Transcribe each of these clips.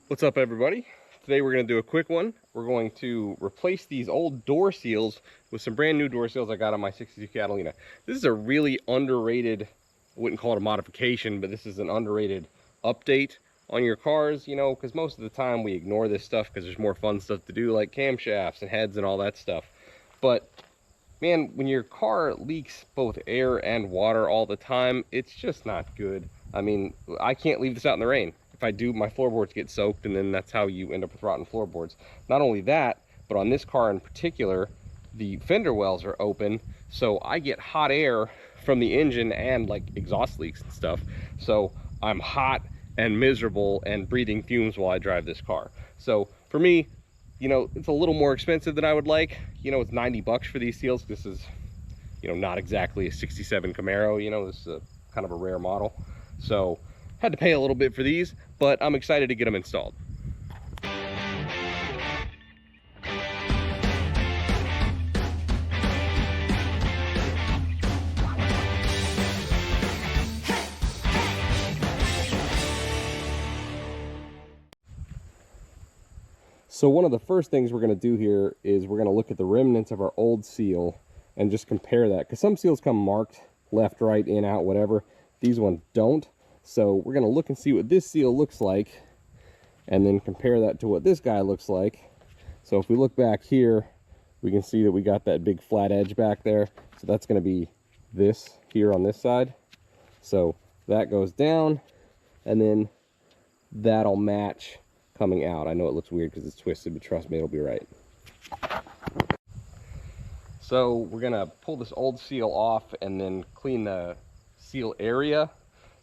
What's up, everybody? Today we're going to do a quick one. We're going to replace these old door seals with some brand new door seals I got on my 62 Catalina. This is a really underrated, I wouldn't call it a modification, but this is an underrated update on your cars, you know, because most of the time we ignore this stuff because there's more fun stuff to do, like camshafts and heads and all that stuff. But man, when your car leaks both air and water all the time, it's just not good. I mean, I can't leave this out in the rain. If I do, my floorboards get soaked, and then that's how you end up with rotten floorboards. Not only that, but on this car in particular, the fender wells are open, so I get hot air from the engine and like exhaust leaks and stuff. So I'm hot and miserable and breathing fumes while I drive this car. So for me, you know, it's a little more expensive than I would like. You know, it's 90 bucks for these seals. This is, you know, not exactly a 67 Camaro, you know, this is a kind of a rare model. So had to pay a little bit for these, but I'm excited to get them installed. So one of the first things we're going to do here is we're going to look at the remnants of our old seal and just compare that, because some seals come marked left, right, in, out, whatever. These ones don't. So we're going to look and see what this seal looks like and then compare that to what this guy looks like. So if we look back here, we can see that we got that big flat edge back there. So that's going to be this here on this side. So that goes down, and then that'll match coming out. I know it looks weird because it's twisted, but trust me, it'll be right. So we're going to pull this old seal off and then clean the seal area.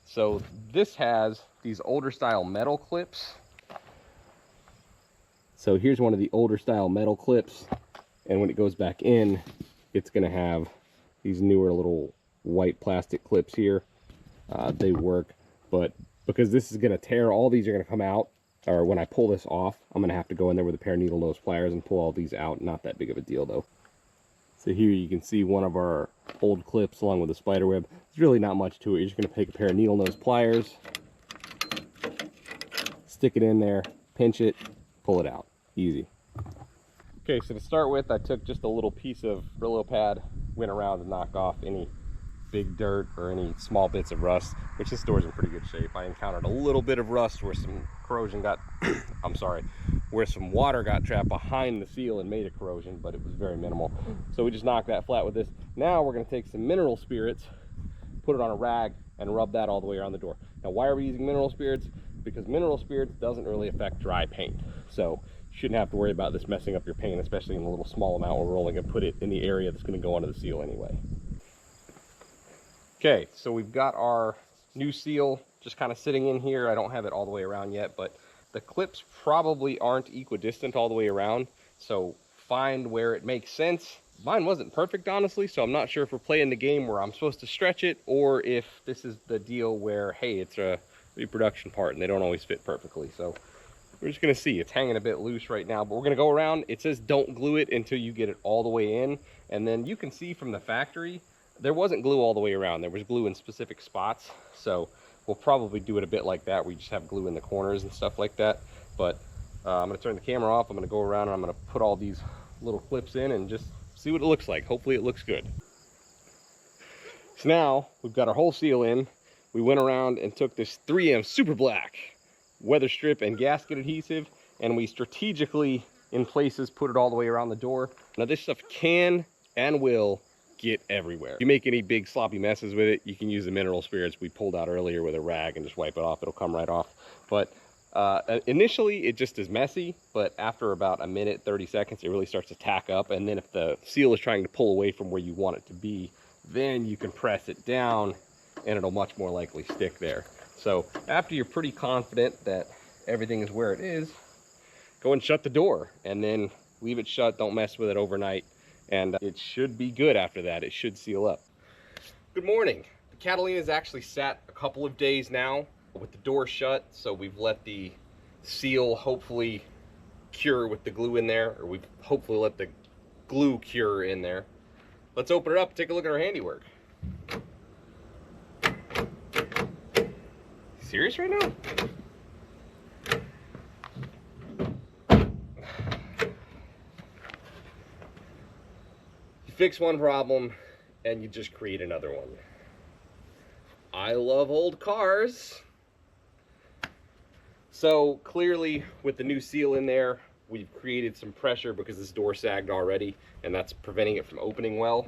So this has these older style metal clips. So here's one of the older style metal clips, and when it goes back in, it's going to have these newer little white plastic clips here. They work, but because this is going to tear, all these are going to come out, or when I pull this off, I'm going to have to go in there with a pair of needle nose pliers and pull all these out. Not that big of a deal though. So here you can see one of our old clips along with a spider web. There's really not much to it. You're just going to take a pair of needle nose pliers, stick it in there, pinch it, pull it out. Easy. Okay, so to start with, I took just a little piece of Brillo pad, went around to knock off any big dirt or any small bits of rust, which this door's in pretty good shape. I encountered a little bit of rust where some corrosion got, where some water got trapped behind the seal and made a corrosion, but it was very minimal. So we just knocked that flat with this. Now we're going to take some mineral spirits, put it on a rag, and rub that all the way around the door. Now why are we using mineral spirits? Because mineral spirits doesn't really affect dry paint. So you shouldn't have to worry about this messing up your paint, especially in a little small amount where we're only going to put it in the area that's going to go onto the seal anyway. Okay, so we've got our new seal just kind of sitting in here. I don't have it all the way around yet, but the clips probably aren't equidistant all the way around, so find where it makes sense. Mine wasn't perfect, honestly, so I'm not sure if we're playing the game where I'm supposed to stretch it or if this is the deal where, hey, it's a reproduction part and they don't always fit perfectly. So we're just going to see. It's hanging a bit loose right now, but we're going to go around. It says don't glue it until you get it all the way in, and then you can see from the factory there wasn't glue all the way around. There was glue in specific spots, so we'll probably do it a bit like that. We just have glue in the corners and stuff like that. But I'm going to turn the camera off. I'm going to go around and I'm going to put all these little clips in and just see what it looks like. Hopefully it looks good. So now we've got our whole seal in. We went around and took this 3M Super Black weather strip and gasket adhesive, and we strategically in places put it all the way around the door. Now this stuff can and will get everywhere. If you make any big sloppy messes with it, you can use the mineral spirits we pulled out earlier with a rag and just wipe it off. It'll come right off. But initially it just is messy, but after about a minute, 30 seconds, it really starts to tack up. And then if the seal is trying to pull away from where you want it to be, then you can press it down and it'll much more likely stick there. So after you're pretty confident that everything is where it is, go and shut the door and then leave it shut. Don't mess with it overnight. And it should be good after that. It should seal up. Good morning. The Catalina's actually sat a couple of days now with the door shut, so we've let the seal hopefully cure with the glue in there, or we've hopefully let the glue cure in there. Let's open it up and take a look at our handiwork. Serious right now? fix one problem and you just create another one. I love old cars. So clearly with the new seal in there, we've created some pressure because this door sagged already, and that's preventing it from opening well.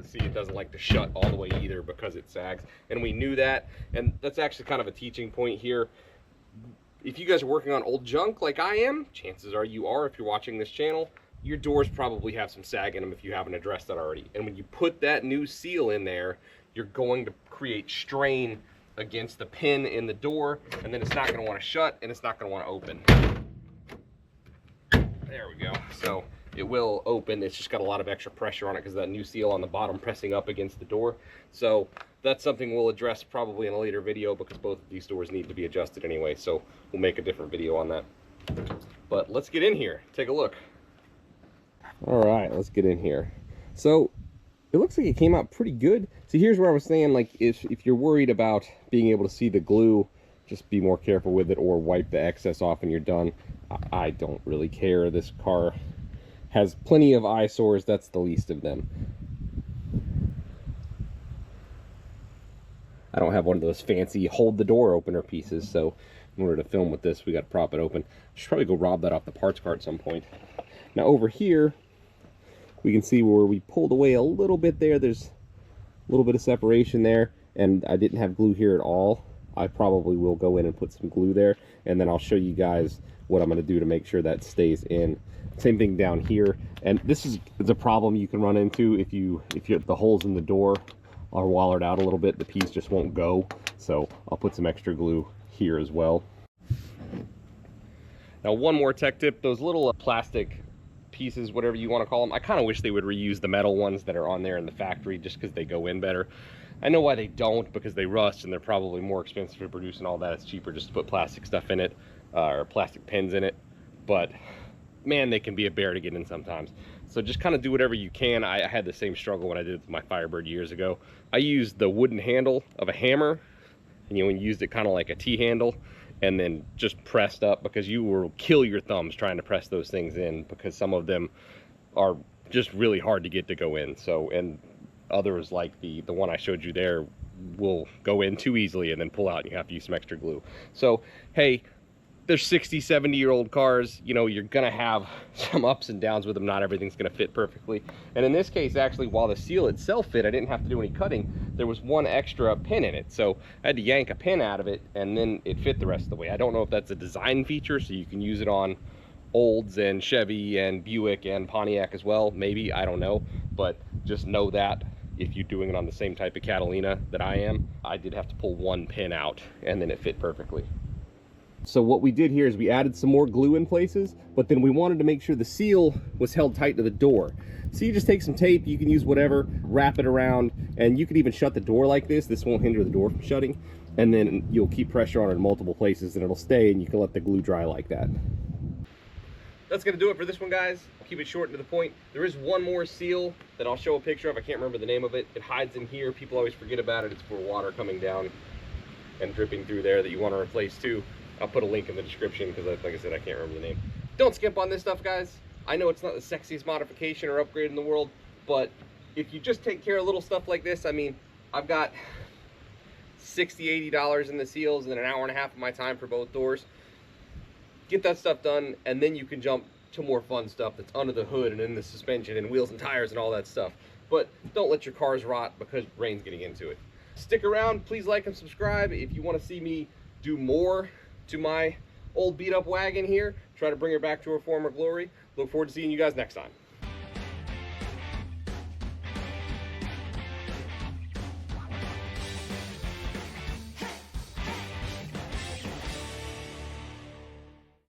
See, it doesn't like to shut all the way either because it sags, and we knew that. And that's actually kind of a teaching point here. If you guys are working on old junk like I am, chances are you are if you're watching this channel, your doors probably have some sag in them if you haven't addressed that already. And when you put that new seal in there, you're going to create strain against the pin in the door, and then it's not going to want to shut and it's not going to want to open. There we go. So it will open. It's just got a lot of extra pressure on it because of that new seal on the bottom pressing up against the door. So that's something we'll address probably in a later video because both of these doors need to be adjusted anyway. So we'll make a different video on that. But let's get in here. Take a look. All right, let's get in here. So it looks like it came out pretty good. So here's where I was saying, like, if you're worried about being able to see the glue, just be more careful with it or wipe the excess off and you're done. I don't really care. This car has plenty of eyesores. That's the least of them. I don't have one of those fancy hold the door opener pieces, so in order to film with this, we got to prop it open. I should probably go rob that off the parts cart at some point. Now over here, we can see where we pulled away a little bit there. There's a little bit of separation there, and I didn't have glue here at all. I probably will go in and put some glue there, and then I'll show you guys what I'm going to do to make sure that stays in. Same thing down here, and this is a problem you can run into if the holes in the door are wallered out a little bit. The piece just won't go, so I'll put some extra glue here as well. Now one more tech tip, those little plastic pieces, whatever you want to call them, I kind of wish they would reuse the metal ones that are on there in the factory just because they go in better. I know why they don't, because they rust and they're probably more expensive to produce and all that. It's cheaper just to put plastic stuff in it, or plastic pins in it, but man, they can be a bear to get in sometimes. So just kind of do whatever you can. I had the same struggle when I did it with my Firebird years ago. I used the wooden handle of a hammer, and you used it kind of like a T-handle, and then just pressed up, because you will kill your thumbs trying to press those things in, because some of them are just really hard to get to go in. So, and others like the one I showed you there will go in too easily and then pull out and you have to use some extra glue. So hey, they're 60, 70-year-old cars, you know, you're gonna have some ups and downs with them. Not everything's gonna fit perfectly. And in this case, actually, while the seal itself fit, I didn't have to do any cutting. There was one extra pin in it, so I had to yank a pin out of it, and then it fit the rest of the way. I don't know if that's a design feature, so you can use it on Olds and Chevy and Buick and Pontiac as well. Maybe, I don't know, but just know that if you're doing it on the same type of Catalina that I am, I did have to pull one pin out, and then it fit perfectly. So what we did here is we added some more glue in places, but then we wanted to make sure the seal was held tight to the door. So you just take some tape, you can use whatever, wrap it around, and you can even shut the door like this. This won't hinder the door from shutting. And then you'll keep pressure on it in multiple places and it'll stay, and you can let the glue dry like that. That's gonna do it for this one, guys. I'll keep it short and to the point. There is one more seal that I'll show a picture of. I can't remember the name of it. It hides in here. People always forget about it. It's for water coming down and dripping through there that you want to replace too. I'll put a link in the description because, like I said, I can't remember the name. Don't skimp on this stuff, guys. I know it's not the sexiest modification or upgrade in the world, but if you just take care of little stuff like this, I mean, I've got $60, $80 in the seals and an hour and a half of my time for both doors. Get that stuff done, and then you can jump to more fun stuff that's under the hood and in the suspension and wheels and tires and all that stuff. But don't let your cars rot because rain's getting into it. Stick around. Please like and subscribe if you want to see me do more to my old beat up wagon here, try to bring her back to her former glory. Look forward to seeing you guys next time.